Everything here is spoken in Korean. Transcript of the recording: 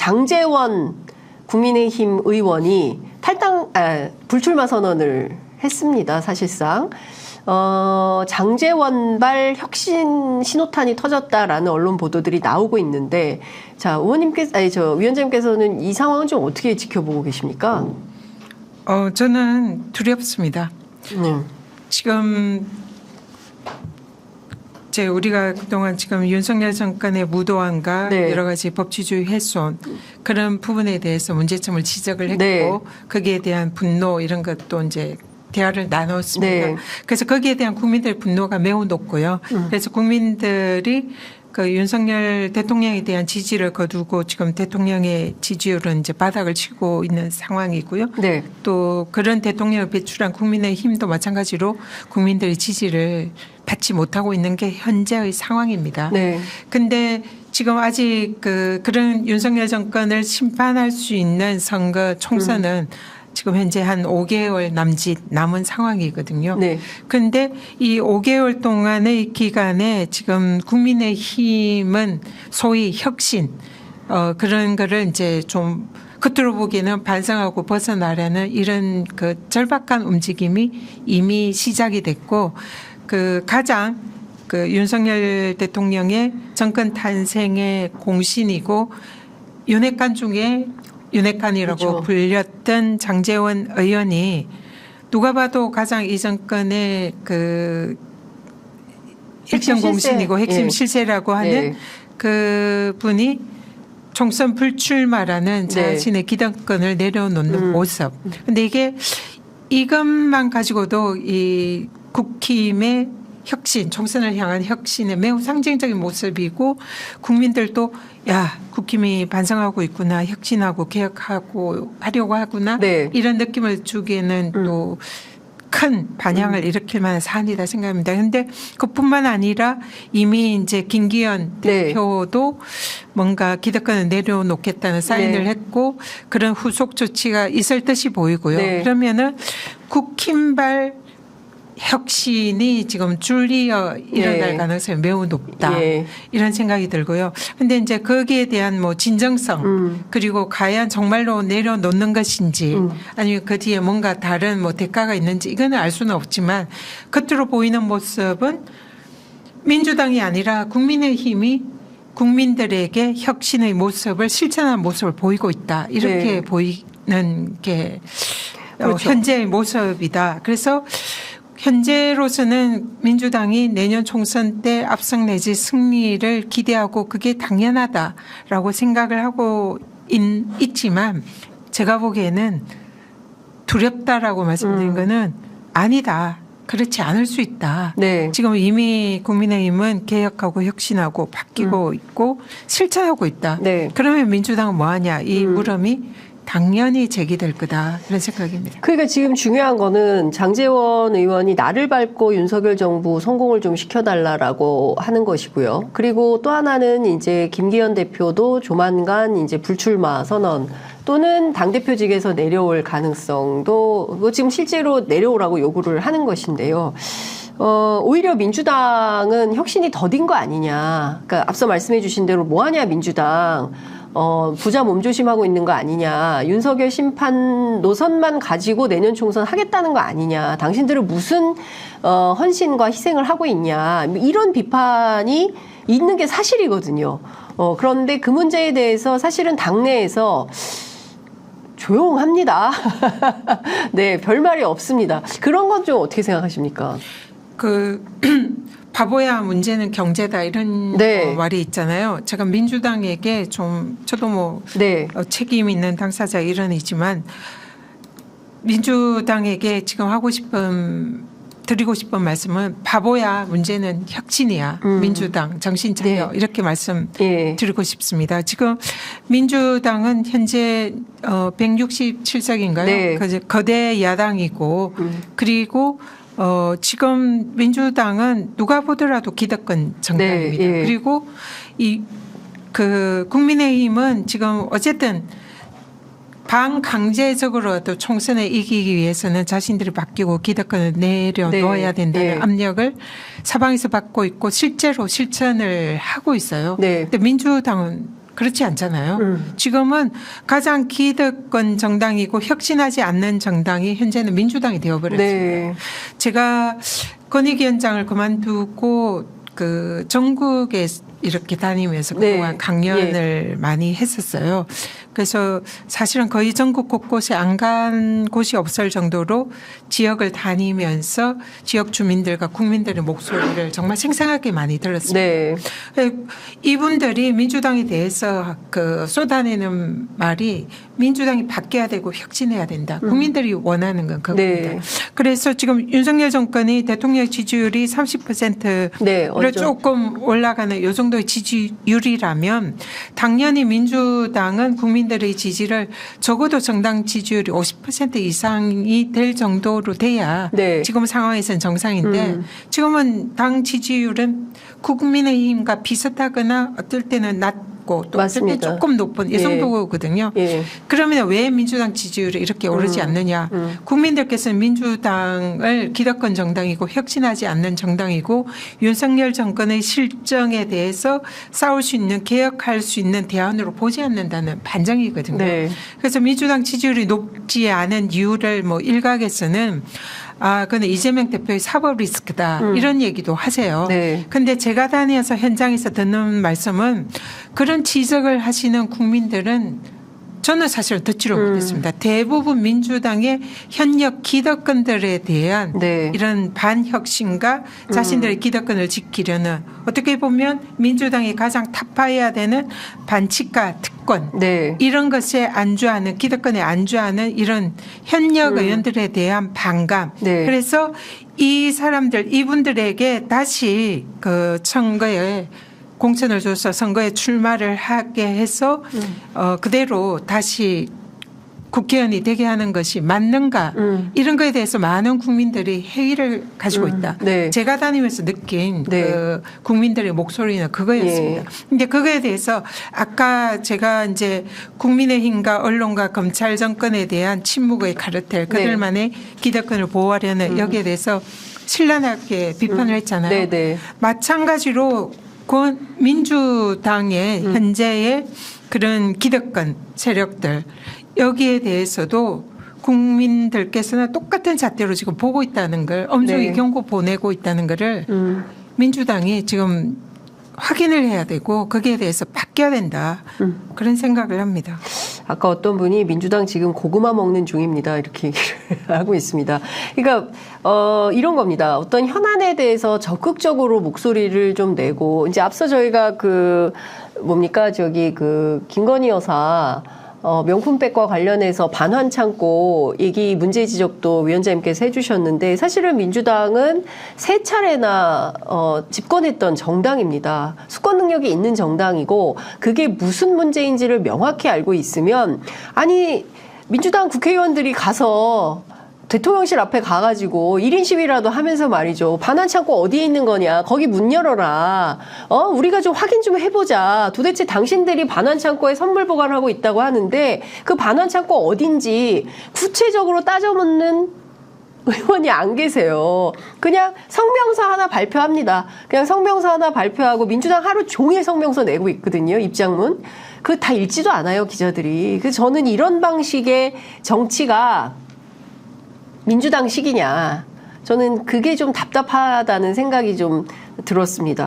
장제원 국민의힘 의원이 불출마 선언을 했습니다. 사실상. 장제원발 혁신 신호탄이 터졌다라는 언론 보도들이 나오고 있는데, 자, 위원장님께서는 이 상황은 좀 어떻게 지켜보고 계십니까? 저는 두렵습니다. 지금 우리가 그동안 지금 윤석열 정권의 무도함과 네. 여러 가지 법치주의 훼손 그런 부분에 대해서 문제점을 지적을 했고 네. 거기에 대한 분노 이런 것도 이제 대화를 나눴습니다. 네. 그래서 거기에 대한 국민들의 분노가 매우 높고요. 그래서 국민들이 그 윤석열 대통령에 대한 지지를 거두고 지금 대통령의 지지율은 이제 바닥을 치고 있는 상황이고요. 네. 또 그런 대통령을 배출한 국민의힘도 마찬가지로 국민들의 지지를 받지 못하고 있는 게 현재의 상황입니다. 네. 근데 지금 아직 그런 윤석열 정권을 심판할 수 있는 선거 총선은 지금 현재 한 5개월 남짓 남은 상황이거든요. 네. 그런데 이 5개월 동안의 기간에 지금 국민의힘은 소위 혁신 그런 거를 이제 좀 겉으로 보기에는 반성하고 벗어나려는 이런 그 절박한 움직임이 이미 시작이 됐고 가장 윤석열 대통령의 정권 탄생의 공신이고 윤핵관 중에 윤핵관이라고 그렇죠. 불렸던 장제원 의원이 누가 봐도 가장 이 정권의 핵심 공신이고 핵심 예. 실세라고 하는 네. 그 분이 총선 불출마라는 네. 자신의 기득권을 내려놓는 모습. 근데 이것만 가지고도 이 국힘의 혁신, 총선을 향한 혁신의 매우 상징적인 모습이고 국민들도 야, 국힘이 반성하고 있구나, 혁신하고 개혁하고 하려고 하구나 네. 이런 느낌을 주기에는 또 큰 반향을 일으킬 만한 사안이다 생각합니다. 그런데 그뿐만 아니라 이미 이제 김기현 네. 대표도 뭔가 기득권을 내려놓겠다는 사인을 네. 했고 그런 후속 조치가 있을 듯이 보이고요. 네. 그러면은 국힘발 혁신이 지금 줄리어 일어날 예. 가능성이 매우 높다. 예. 이런 생각이 들고요. 근데 이제 거기에 대한 뭐 진정성 그리고 과연 정말로 내려놓는 것인지 아니면 그 뒤에 뭔가 다른 뭐 대가가 있는지 이거는 알 수는 없지만 겉으로 보이는 모습은 민주당이 아니라 국민의힘이 국민들에게 혁신의 모습을 실천한 모습을 보이고 있다. 이렇게 네. 보이는 게 그렇죠. 현재의 모습이다. 그래서 현재로서는 민주당이 내년 총선 때 압승 내지 승리를 기대하고 그게 당연하다라고 생각을 하고 있지만 제가 보기에는 두렵다라고 말씀드린 거는 아니다. 그렇지 않을 수 있다. 네. 지금 이미 국민의힘은 개혁하고 혁신하고 바뀌고 있고 실천하고 있다. 네. 그러면 민주당은 뭐하냐. 이 물음이 당연히 제기될 거다. 이런 생각입니다. 그러니까 지금 중요한 거는 장제원 의원이 나를 밟고 윤석열 정부 성공을 좀 시켜달라라고 하는 것이고요. 그리고 또 하나는 이제 김기현 대표도 조만간 이제 불출마 선언 또는 당대표직에서 내려올 가능성도 지금 실제로 내려오라고 요구를 하는 것인데요. 오히려 민주당은 혁신이 더딘 거 아니냐. 그러니까 앞서 말씀해 주신 대로 뭐하냐 민주당. 부자 몸조심하고 있는 거 아니냐. 윤석열 심판 노선만 가지고 내년 총선 하겠다는 거 아니냐. 당신들은 무슨 헌신과 희생을 하고 있냐. 이런 비판이 있는 게 사실이거든요. 그런데 그 문제에 대해서 사실은 당내에서 조용합니다. 네, 별말이 없습니다. 그런 건 좀 어떻게 생각하십니까? 바보야 문제는 경제다 이런 네. 말이 있잖아요. 제가 민주당에게 좀 저도 뭐 네. 책임 있는 당사자 일원이지만 민주당에게 지금 드리고 싶은 말씀은 바보야 문제는 혁신이야. 민주당 정신 차려. 네. 이렇게 말씀드리고 예. 싶습니다. 지금 민주당은 현재 167석인가요? 네. 거대 야당이고 그리고 지금 민주당은 누가 보더라도 기득권 정당입니다. 네, 예. 그리고 국민의힘은 지금 어쨌든 반강제적으로도 총선에 이기기 위해서는 자신들이 바뀌고 기득권을 내려놓아야 네, 된다는 네. 압력을 사방에서 받고 있고 실제로 실천을 하고 있어요. 네. 근데 민주당은 그렇지 않잖아요. 지금은 가장 기득권 정당이고 혁신하지 않는 정당이 현재는 민주당이 되어버렸습니다. 네. 제가 권익위원장을 그만두고 그 전국에 이렇게 다니면서 그동안 네. 강연을 많이 했었어요. 그래서 사실은 거의 전국 곳곳에 안 간 곳이 없을 정도로 지역을 다니면서 지역 주민들과 국민들의 목소리를 정말 생생하게 많이 들었습니다. 네. 이분들이 민주당에 대해서 그 쏟아내는 말이 민주당이 바뀌어야 되고 혁신해야 된다. 국민들이 원하는 건 그겁니다. 네. 그래서 지금 윤석열 정권이 대통령 지지율이 30%를 네, 어죠. 조금 올라가는 이 정도의 지지율이라면 당연히 민주당은 국민들의 지지를 적어도 정당 지지율이 50% 이상이 될 정도로 돼야 네. 지금 상황에서는 정상인데 지금은 당 지지율은 국민의힘과 비슷하거나 어떨 때는 낮고 또 어떨 때 맞습니다. 조금 높은 이 예. 정도거든요. 예. 그러면 왜 민주당 지지율이 이렇게 오르지 않느냐. 국민들께서는 민주당을 기득권 정당이고 혁신하지 않는 정당이고 윤석열 정권의 실정에 대해서 싸울 수 있는 개혁할 수 있는 대안으로 보지 않는다는 반정이거든요. 네. 그래서 민주당 지지율이 높지 않은 이유를 뭐 일각에서는 근데 이재명 대표의 사법 리스크다 이런 얘기도 하세요. 네. 근데 제가 다녀서 현장에서 듣는 말씀은 그런 지적을 하시는 국민들은 저는 사실 듣지를 못했습니다. 대부분 민주당의 현역 기득권들에 대한 네. 이런 반혁신과 자신들의 기득권을 지키려는 어떻게 보면 민주당이 가장 타파해야 되는 반칙과 특권 네. 이런 것에 안주하는 기득권에 안주하는 이런 현역 의원들에 대한 반감. 네. 그래서 이 사람들 이분들에게 다시 그 선거에 공천을 줘서 선거에 출마를 하게 해서 그대로 다시 국회의원이 되게 하는 것이 맞는가 이런 거에 대해서 많은 국민들이 회의를 가지고 있다. 네. 제가 다니면서 느낀 네. 그 국민들의 목소리는 그거였습니다. 근데 그거에 대해서 아까 제가 이제 국민의힘과 언론과 검찰 정권에 대한 침묵의 카르텔 그들만의 기득권을 보호하려는 여기에 대해서 신랄하게 비판을 했잖아요. 네, 네. 마찬가지로 민주당의 현재의 그런 기득권 세력들 여기에 대해서도 국민들께서는 똑같은 잣대로 지금 보고 있다는 걸 엄중히 네. 경고 보내고 있다는 거를 민주당이 지금 확인을 해야 되고 거기에 대해서 바뀌어야 된다. 그런 생각을 합니다. 아까 어떤 분이 민주당 지금 고구마 먹는 중입니다. 이렇게 얘기를 하고 있습니다. 그러니까 이런 겁니다. 어떤 현안에 대해서 적극적으로 목소리를 좀 내고 이제 앞서 저희가 그 김건희 여사 명품백과 관련해서 반환 창고 얘기 문제 지적도 위원장님께서 해주셨는데 사실은 민주당은 세 차례나 집권했던 정당입니다. 수권 능력이 있는 정당이고 그게 무슨 문제인지를 명확히 알고 있으면 아니 민주당 국회의원들이 가서 대통령실 앞에 가가지고 1인 시위라도 하면서 말이죠. 반환 창고 어디에 있는 거냐. 거기 문 열어라. 우리가 좀 확인 좀 해보자. 도대체 당신들이 반환 창고에 선물 보관하고 있다고 하는데 그 반환 창고 어딘지 구체적으로 따져 묻는 의원이 안 계세요. 그냥 성명서 하나 발표합니다. 그냥 성명서 하나 발표하고 민주당 하루 종일 성명서 내고 있거든요. 입장문. 그거 다 읽지도 않아요. 기자들이. 그래서 저는 이런 방식의 정치가 민주당식이냐. 저는 그게 좀 답답하다는 생각이 좀 들었습니다.